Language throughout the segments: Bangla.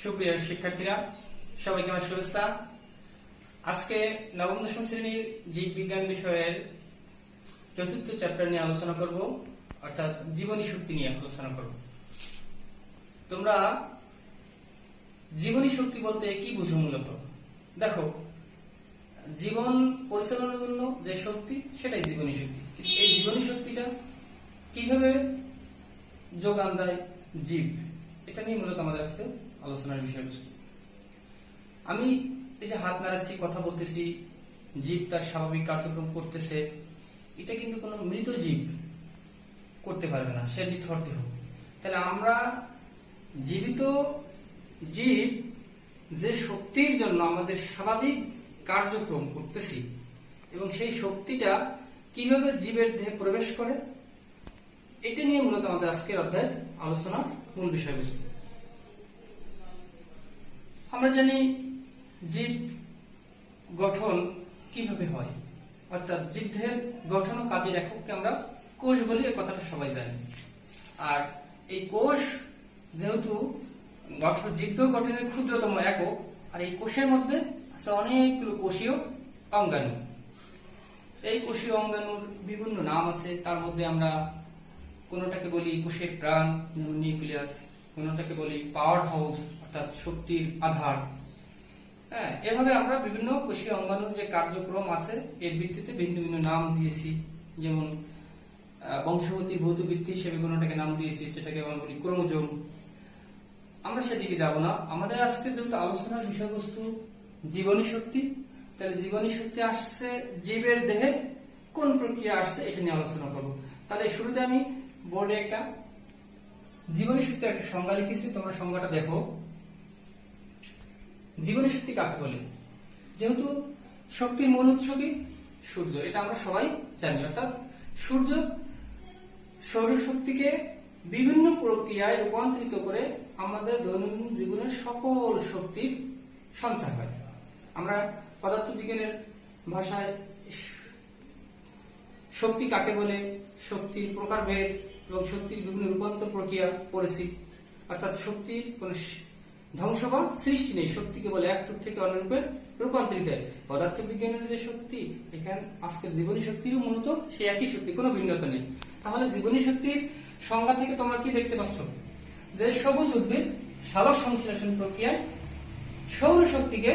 সুপ্রিয় শিক্ষার্থীরা, সবাইকে আমার শুভেচ্ছা। আজকে নবম দশম শ্রেণীর জীববিজ্ঞান বিষয়ের চতুর্থ চ্যাপ্টার নিয়ে আলোচনা করব, অর্থাৎ জীবনী শক্তি নিয়ে আলোচনা করব। তোমরা জীবনী শক্তি বলতে কি বুঝো? মূলত দেখো, জীবন পরিচালনার জন্য যে শক্তি, সেটাই জীবনী শক্তি। এই জীবনী শক্তিটা কিভাবে যোগান দেয় জীব, এটা নিয়ে মূলত আমাদের আজকে আলোচনার বিষয়বস্তু। আমি এই যে হাত নাড়াচ্ছি, কথা বলতেছি, জীব তার স্বাভাবিক কার্যক্রম করতেছে, এটা কিন্তু কোনো মৃত জীব করতে পারবে না, সে নিথর দেহ। তাহলে আমরা জীবিত জীব যে শক্তির জন্য আমাদের স্বাভাবিক কার্যক্রম করতেছি, এবং সেই শক্তিটা কিভাবে জীবের দেহে প্রবেশ করে, এটা নিয়ে মূলত আমাদের আজকের অধ্যায়ের আলোচনার মূল বিষয়বস্তু। আমরা জানি জীব গঠন কিভাবে হয়, অর্থাৎ জীবদেহের গঠন ও কাজের একককে আমরা কোষ বলি, এই কথাটা সবাই জানি। আর এই কোষ যেহেতু জীবদেহ গঠনের ক্ষুদ্রতম একক, আর এই কোষের মধ্যে আছে অনেকগুলো কোষীয় অঙ্গাণু। এই কোষীয় অঙ্গাণুর বিভিন্ন নাম আছে, তার মধ্যে আমরা কোনোটাকে বলি কোষের প্রাণ, নিউক্লিয়াস, কোনোটাকে বলি পাওয়ার হাউস, অর্থাৎ শক্তির আধার। হ্যাঁ, এভাবে আমরা বিভিন্ন কোষীয় অঙ্গাণুর যে কার্যক্রম আছে, এর ভিত্তিতে ভিন্ন ভিন্ন নাম দিয়েছি। যেমন বংশগতি ভৌত ভিত্তি হিসেবে কোনোটাকে নাম দিয়েছি, যেটাকে আমরা বলি ক্রোমোজোম। আমরা সেদিকে যাব না। আমাদের আজকে যেহেতু আলোচনার বিষয়বস্তু জীবনী শক্তি, তাহলে জীবনী শক্তি আসছে জীবের দেহে কোন প্রক্রিয়া আসছে, এটা নিয়ে আলোচনা করব। তাহলে শুরুতে আমি বোর্ডে একটা জীবনী শক্তির একটা সংজ্ঞা লিখেছি, তোমরা সংজ্ঞাটা দেখো। জীবনী শক্তি কাকে বলে? যেহেতু শক্তির মূল উৎস কি? সূর্য, এটা আমরা সবাই জানি। অর্থাৎ সূর্য সৌরশক্তিকে বিভিন্ন প্রক্রিয়ায় রূপান্তরিত করে আমাদের দৈনন্দিন জীবনের সকল শক্তির সঞ্চার হয়। আমরা পদার্থবিজ্ঞানের ভাষায় শক্তি কাকে বলে, শক্তির প্রকারভেদ এবং শক্তির বিভিন্ন রূপান্তর প্রক্রিয়া পড়েছি। অর্থাৎ শক্তির কোন ধ্বংস বা সৃষ্টি নেই, শক্তিকে বলে এক রূপ থেকে অন্য রূপে রূপান্তরিত হয়। পদার্থবিজ্ঞানের যে শক্তি, এখানে আজকের জীবনী শক্তিরও মূলত সেই একই শক্তি, কোনো ভিন্নতা নেই। তাহলে জীবনী শক্তির সংজ্ঞা থেকে তোমরা কি দেখতে পাচ্ছ? যে সবুজ উদ্ভিদ সালোক সংশ্লেষণ প্রক্রিয়ায় সৌরশক্তিকে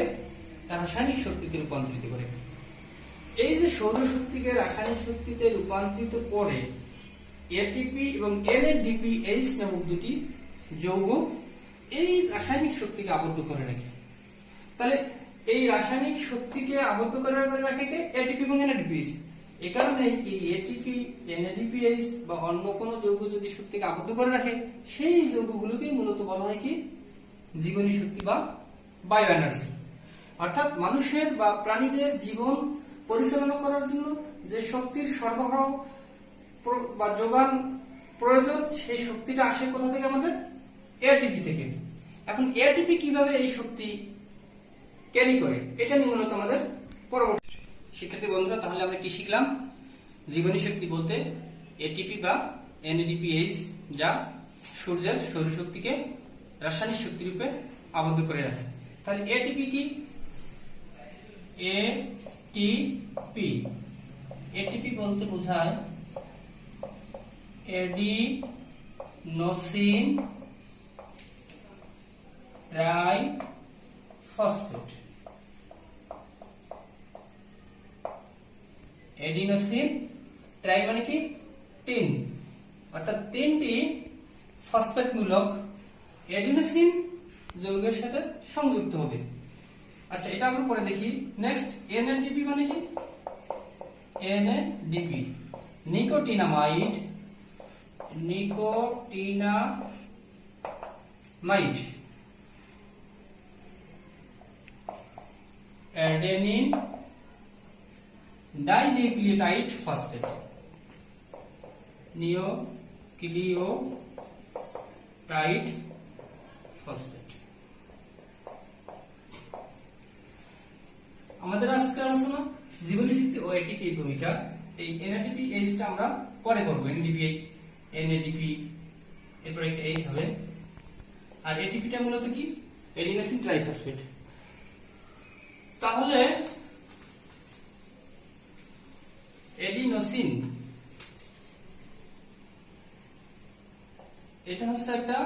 রাসায়নিক শক্তিতে রূপান্তরিত করে। এই যে সৌরশক্তিকে রাসায়নিক শক্তিতে রূপান্তরিত করে, এটিপি এবং এনএডিপিএইচ নামক দুটি যৌগ এই রাসায়নিক শক্তিকে আবদ্ধ করে রাখে। তাহলে এই রাসায়নিক শক্তিকে আবদ্ধ করে রাখে কে? এটিপি এবং এনএডিপিএইচ। এই কারণে এই এটিপি, এনএডিপিএইচ বা অন্য কোনো যৌগ যদি শক্তিকে আবদ্ধ করে রাখে, সেই যৌগগুলোকেই মূলত বলা হয় কি? জীবনী শক্তি বা বায়ো এনার্জি। অর্থাৎ মানুষের বা প্রাণীদের জীবন পরিচালনা করার জন্য যে শক্তির সরবরাহ বা যোগান প্রয়োজন, সেই শক্তিটা আসে কোথা থেকে? আমাদের এটিপি থেকে। এখন এটিপি কিভাবে এই শক্তি ক্যারি করে, এটা নিয়ে মূলত আমাদের পরবর্তী। শিক্ষার্থী বন্ধুরা, তাহলে আমরা কি শিখলাম? জীবনী শক্তি বলতে এটিপি বা এনএডিপিএইচ, যা সূর্যের সৌরশক্তিকে রাসায়নিক শক্তি রূপে আবদ্ধ করে রাখে। তাহলে এটিপি কি? এটিপি এটিপি বলতে বোঝায় এডিনোসিন ট্রাইফসফেট। এডিনোসিন ট্রাই মানে কি? 3, অর্থাৎ 3টি ফসফেট মূলক এডিনোসিন যৌগের সাথে সংযুক্ত হবে। আচ্ছা, এটা আমরা পরে দেখি। নেক্সট, এনএডিপি মানে কি? NADP nicotinamide, adenine dinucleotide phosphate, nucleotide phosphate. আমাদের আজকের আলোচনা জীবনী শক্তি ও এটিপি ভূমিকা। এই এনএডিপিএইচটা আমরা পরে করব। এনএডিপি এরপর একটা এইচ হবে। আর এটিপিটা মূলত কি? Adenosine triphosphate. তাহলে এডিনোসিন এটা হচ্ছে একটা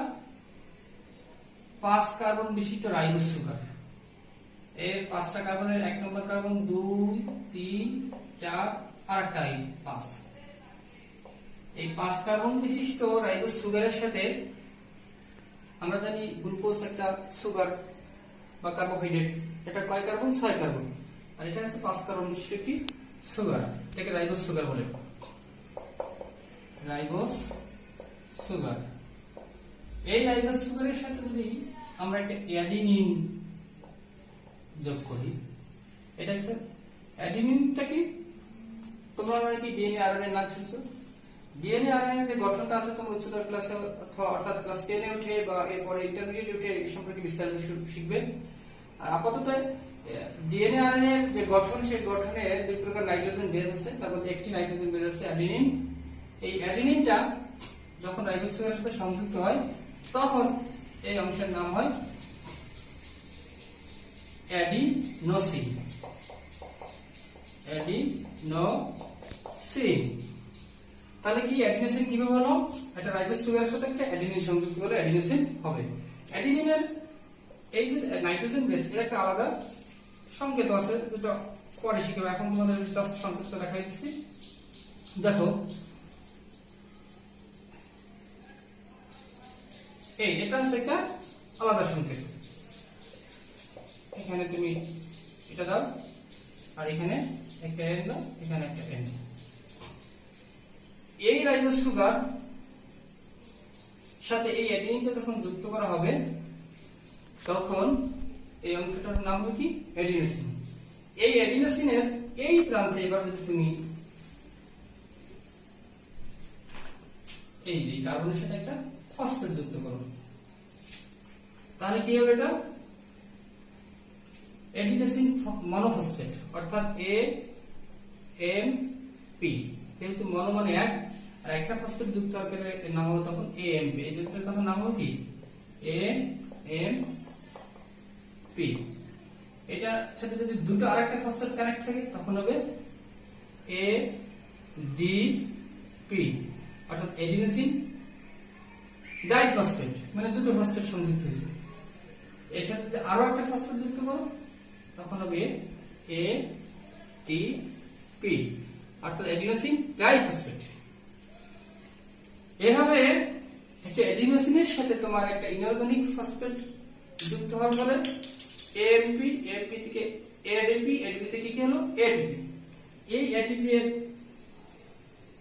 5 কার্বন বিশিষ্ট রাইবোজ সুগার। এর 5টা কার্বনের 1 নম্বর কার্বন 2 3 4 আর একটা 5। এই 5 কার্বন বিশিষ্ট রাইবোজ সুগারের সাথে আমরা জানি গ্লুকোজ একটা সুগার বা কার্বোহাইড্রেট, এটা কয় কার্বন? 6 কার্বন। আর এটা হচ্ছে 5 কার্বন বিশিষ্ট একটি সুগার, এটাকে রাইবোজ সুগার বলে। Ribose sugar. এই রাইবোজ সুগারের সাথে যদি আমরা একটা অ্যাডিনিন যোগ করি, এটা হচ্ছে অ্যাডিনিনটা কি তোমরা কি ডিএনএ আরএনএ নাম শুনছো? ডিএনএ আরএনএ যে গঠনটা আছে তোমরা উচ্চতর ক্লাসে অথবা অর্থাৎ ক্লাস 10 এ উঠে বা এরপরে ইন্টারমিডিয়েট উঠে এই সম্পর্কে বিস্তারিত শিখবে। আর আপাতত ডিএনএ আরএনএ এর যে গঠন, সেই গঠনে দুই প্রকার নাইট্রোজেন বেস আছে, তার মধ্যে একটি নাইট্রোজেন বেস আছে অ্যাডিনিন। এই অ্যাডিনিনটা যখন রাইবোজ সুগারের সাথে সংযুক্ত হয় তখন এই অংশের নাম হয় অ্যাডিনোসিন। অ্যাডিনোসিন। তাহলে কি অ্যাডিনোসিন কিভাবে হলো? এটা রাইবোজ সুগারের সাথে একটা অ্যাডিনিন সংযুক্ত হলে অ্যাডিনোসিন হবে। অ্যাডিনিনের এই যে নাইট্রোজেন বেস, এর একটা আলাদা সংকেত আছে যেটা পরে শিখবে, এখন তোমাদের জাস্ট সংকেতটা দেখাই দিচ্ছি। দেখো এটা হচ্ছে একটা আলাদা সংকেত। এখানে তুমি এটা দাও আর এখানে একটা এন দাও, এখানে একটা এন। এই রাইবোজ সুগার সাথে এই অ্যাডিনিনটা যখন যুক্ত করা হবে তখন এই অংশটার নাম হবে কি? অ্যাডিনোসিন। এই অ্যাডিনোসিনের এই প্রান্তে এবার যদি তুমি এই যে কার্বনের সাথে একটা ফসফেট যুক্ত করো, তাহলে কি হবে? এটা অ্যাডিনোসিন মনোফসফেট, অর্থাৎ AMP। যেহেতু মনো মানে এক, আর একটা ফসফেট যুক্ত হওয়ার পরে এর নাম হবে তখন AMP। এই যুক্তের তখন নাম হবে কি? AMP। এটা সাথে যদি দুটো আরেকটা ফসফেট কানেক্ট থাকে তখন হবে ADP, অর্থাৎ এডিনোসিন ডাইফসফেট, মানে দুটো ফসফেট সংযুক্ত হয়েছে। এর সাথে যদি আরো একটা ফসফেট যুক্ত করো তখন হবে ATP, অর্থাৎ এডিনোসিন ট্রাইফসফেট। এভাবে একটা এডিনোসিনের সাথে তোমার একটা ইনঅর্গানিক ফসফেট যুক্ত হওয়ার পরে AMP থেকে ADP থেকে কি হলো? ATP। এই ATP এর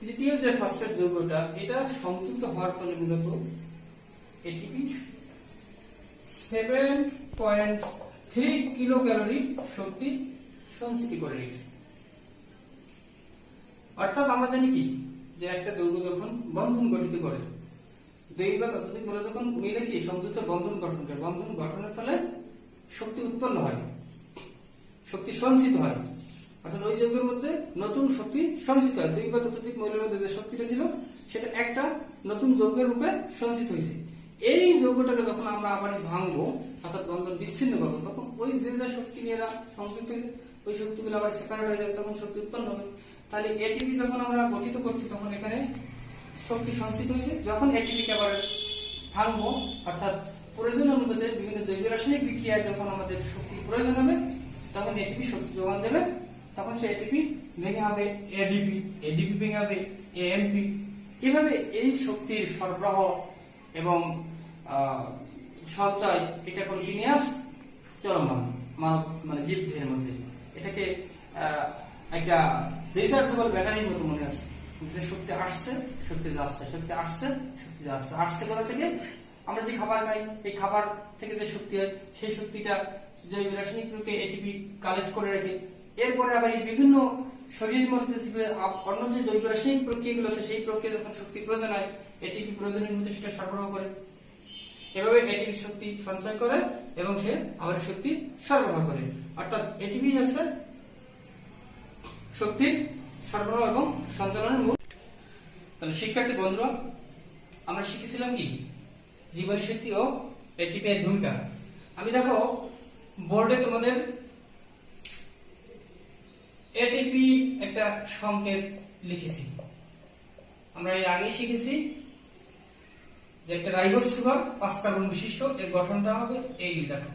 তৃতীয় যে ফসফেট যৌগটা, এটা সংযুক্ত হওয়ার ফলে মূলত ATP 7.3 কিলো ক্যালোরি শক্তি সঞ্চিত করে রেখেছে। অর্থাৎ আমরা জানি কি যে একটা যৌগ যখন বন্ধন গঠিত করে, দুই বা ততোধিক মৌল যখন মিলে কি সংযুক্ত বন্ধন গঠন করে, বন্ধন গঠনের ফলে শক্তি উৎপন্ন হয়, শক্তি সঞ্চিত হয়। অর্থাৎ ওই যৌগের মধ্যে নতুন শক্তি সঞ্চিত হয়। দুই বা ততোধিক মৌলের মধ্যে যে শক্তিটা ছিল সেটা একটা নতুন যৌগের রূপে সঞ্চিত হয়েছে। এই যৌগটাকে যখন আমরা আবার ভাঙবো, অর্থাৎ বন্ধন বিচ্ছিন্ন করবো, তখন ওই যে শক্তি নিয়ে সংযুক্ত হয়েছে ওই শক্তিগুলো আবার সেপারেট হয়ে যাবে, তখন শক্তি উৎপন্ন হবে। তাহলে এটিপি যখন আমরা গঠিত করছি তখন এখানে শক্তি সঞ্চিত হয়েছে। যখন এটিপিকে আবার ভাঙবো, অর্থাৎ প্রয়োজন অনুপাতে বিভিন্ন জৈব রাসায়নিক বিক্রিয়ায় যখন আমাদের শক্তির প্রয়োজন হবে তখন এটিপি শক্তি যোগান দেবে, তখন সেই এটিপি ভেঙে হবে এডিপি, এডিপি ভেঙে হবে এএমপি। এভাবে এই শক্তির সরবরাহ এবং সঞ্চয় এটা কন্টিনিউয়াস চলমান মানব মানে জীবদেহের মধ্যে। এটাকে একটা রিচার্জেবল ব্যাটারির মতো মনে আছে, যে শক্তি আসছে শক্তি যাচ্ছে, শক্তি আসছে শক্তি যাচ্ছে। আসছে কোথা থেকে? আমরা যে খাবার খাই, এই খাবার থেকে যে শক্তি হয় সেই শক্তিটা জৈব রাসায়নিক রূপে এটিপি কালেক্ট করে রাখে। এরপরে আবার এই বিভিন্ন শরীরের মধ্যে অন্য যে জৈব রাসায়নিক প্রক্রিয়াগুলো আছে সেই প্রক্রিয়া যখন শক্তি প্রয়োজন হয় এটিপি প্রয়োজনের মধ্যে সেটা সরবরাহ করে। এভাবে এটিপি শক্তি সঞ্চয় করে এবং সে আবার শক্তি সরবরাহ করে। অর্থাৎ এটিপি হচ্ছে শক্তির সরবরাহ এবং সঞ্চালনের মূল। তাহলে শিক্ষার্থী বন্ধুরা, আমরা শিখেছিলাম কি জীবনী শক্তি ও এটিপি এর ভূমিকা। আমি দেখো বোর্ডে তোমাদের এটিপি একটা সংকেত লিখেছি। আমরা এর আগে শিখেছি যে একটা রাইবোজ সুগার 5 কার্বন বিশিষ্ট, এর গঠনটা হবে এই দেখো।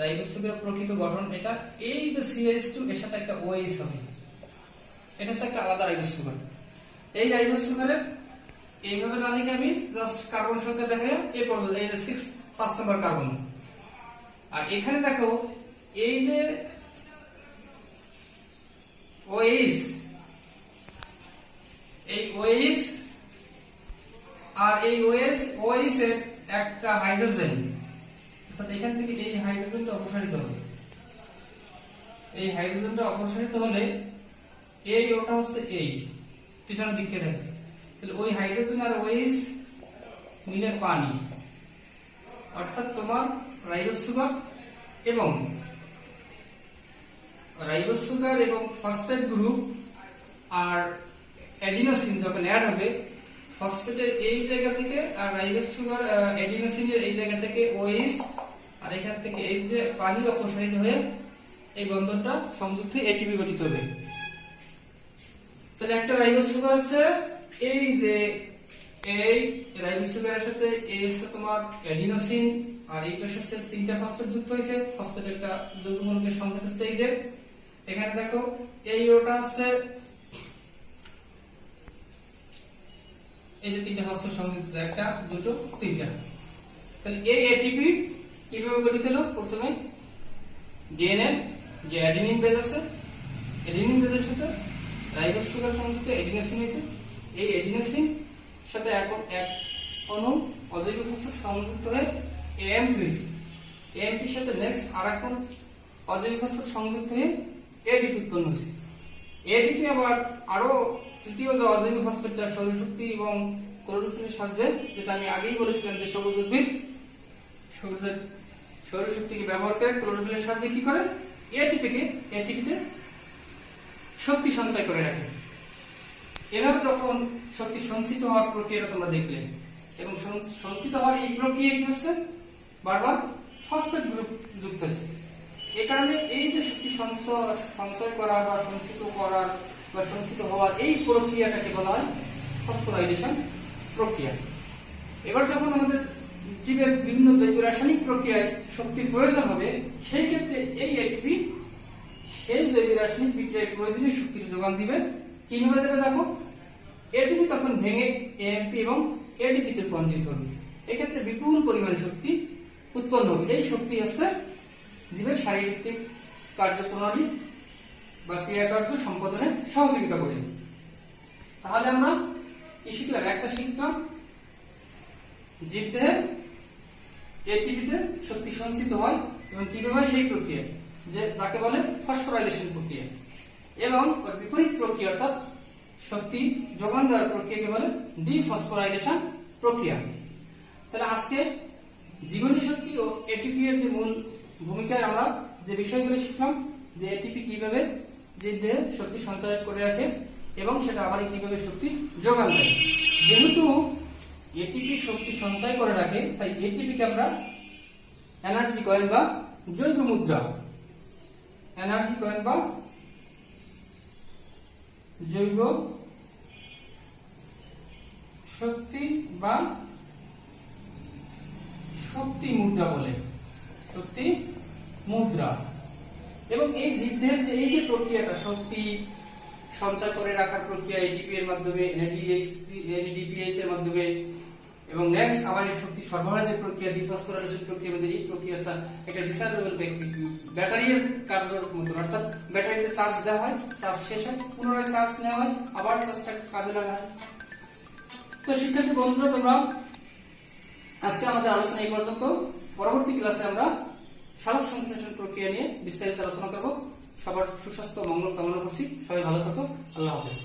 রাইবোজ সুগারের প্রকৃত গঠন এটা, এই যে CH2 এর সাথে একটা OH হবে, এটা হচ্ছে একটা আলাদা রাইবোজ সুগার। এই রাইবোজ সুগারের এইভাবে না লিখে আমি জাস্ট কার্বন সংখ্যা দেখাই এই পর্যন্ত, এই যে 5 নম্বর কার্বন। আর এখানে দেখো এই যে OH, এই OH আর এই OH এর একটা হাইড্রোজেন, অর্থাৎ এখান থেকে এই হাইড্রোজেনটা অপসারিত হবে। এই হাইড্রোজেনটা অপসারিত হলে এই ওটা হচ্ছে এই পিছনের দিকে থাকছে, তাহলে ওই হাইড্রোজেন আর OH মিলে পানি, অর্থাৎ তোমার রাইবোজ সুগার এবং ফসফেট গ্রুপ আর অ্যাডিনোসিন যখন অ্যাড হবে, ফসফেটের এই জায়গা থেকে আর রাইবোজ সুগার অ্যাডিনোসিনের এই জায়গা থেকে OH আর এখান থেকে এই যে পানি অপসারিত হয়ে এই বন্ধনটা সংযুক্ত হয়ে এটিপি গঠিত হবে। তাহলে একটা রাইবোজ সুগার আছে, এই যে এই রাইবোজ সুগারের সাথে এই হচ্ছে তোমার অ্যাডিনোসিন আর এই পাশে হচ্ছে 3টা ফসফেট যুক্ত হয়েছে, ফসফেট একটা যৌগমূলকের সংকেত হচ্ছে এই যে এখানে দেখো এই ওটা হচ্ছে এই যে 3টা ফসফেট সংযুক্ত, একটা দুটো 3টা। তাহলে এই এটিপি কিভাবে গঠিত হলো? প্রথমে ডিএনএ যে অ্যাডিনিন বেস আছে, অ্যাডিনিন বেসের সাথে রাইবোজ সুগার সংযুক্ত অ্যাডিনোসিন হয়েছে, এই অ্যাডিনোসিন সাথে এখন এক অণু অজৈব ফসফেট সংযুক্ত হয়ে AMP হয়েছে, AMP এর সাথে নেক্সট আরেকটা অজৈব ফসফেট সংযুক্ত হয়ে ADP উৎপন্ন হয়েছে। ADP আবার আরো তৃতীয় যে অজৈব ফসফেটটা সৌরশক্তি এবং ক্লোরোফিলের সাহায্যে, যেটা আমি আগেই বলেছিলাম যে সবুজ উদ্ভিদ সৌরশক্তিকে ব্যবহার করে ক্লোরোফিলের সাহায্যে কি করে এটিপিতে শক্তি সঞ্চয় করে রাখে। এভাবে যখন শক্তি সঞ্চিত হওয়ার প্রক্রিয়াটা তোমরা দেখলে, এবং সঞ্চিত হওয়ার এই প্রক্রিয়া কি হচ্ছে বারবার ফসফেট গ্রুপ যুক্ত হচ্ছে। এই কারণে এই যে শক্তি সঞ্চয় করা বা সঞ্চিত করার বা সঞ্চিত হওয়ার এই প্রক্রিয়াটাকে বলা হয় ফসফোরাইলেশন প্রক্রিয়া। এবার যখন আমাদের জীবের বিভিন্ন জৈব রাসায়নিক প্রক্রিয়ায় শক্তির প্রয়োজন হবে, সেই ক্ষেত্রে এই এটিপি সেই জৈব রাসায়নিক বিক্রিয়ায় প্রয়োজনীয় শক্তির যোগান দিবে। কিভাবে দেবে দেখো, এটিপি তখন ভেঙে AMP এবং ADP তে রূপান্তরিত হবে। এক্ষেত্রে বিপুল পরিমাণে শক্তি উৎপন্ন হবে। এই শক্তি হচ্ছে জীবের শারীরভিত্তিক কার্যপ্রণালী বা ক্রিয়াকার্য সম্পাদনে সহযোগিতা করে। তাহলে আমরা কি শিখলাম? একটা শিখলাম জীবদেহে এটিপিতে শক্তি সঞ্চিত হয় এবং কিভাবে সেই প্রক্রিয়া, যে যাকে বলে ফসফোরাইলেশন প্রক্রিয়া, এবং ওর বিপরীত প্রক্রিয়া অর্থাৎ শক্তি যোগান দেওয়ার প্রক্রিয়াকে বলে ডিফসফোরাইলেশন প্রক্রিয়া। তাহলে আজকে জীবনী শক্তি ও এটিপি এর যে মূল ভূমিকায় আমরা যে বিষয়গুলো শিখলাম, যে এটিপি কিভাবে জীবদেহে শক্তি সঞ্চয় করে রাখে এবং সেটা আবার কিভাবে শক্তি যোগান দেয়। যেহেতু এটিপি শক্তি সঞ্চয় করে রাখে, তাই এটিপিকে আমরা এনার্জি কয়েল বা জৈব মুদ্রা, এনার্জি কয়েল বা জৈব শক্তি বা শক্তি মুদ্রা বলে, শক্তি মুদ্রা। এবং এই জীবদেহের যে এই যে প্রক্রিয়াটা শক্তি সঞ্চয় করে রাখার প্রক্রিয়া এটিপি এর মাধ্যমে, NADPH এর মাধ্যমে, এবং নেক্সট আবার এই শক্তি সরবরাহের প্রক্রিয়া ডিফসফোরাইলেশন প্রক্রিয়ার মধ্যে, এই প্রক্রিয়াটা একটা রিচার্জেবল ব্যাটারির কার্যের মতো, অর্থাৎ ব্যাটারিতে চার্জ দেওয়া হয়, চার্জ শেষ হয়, পুনরায় চার্জ নেওয়া হয়, আবার চার্জটা কাজে লাগা হয়। তো শিক্ষার্থী বন্ধুরা, তোমরা আজকে আমাদের আলোচনা এই পর্যন্ত। পরবর্তী ক্লাসে আমরা সালোক সংশ্লেষণ প্রক্রিয়া নিয়ে বিস্তারিত আলোচনা করব। সবার সুস্বাস্থ্য মঙ্গল কামনা করছি। সবাই ভালো থাকো। আল্লাহ হাফেজ।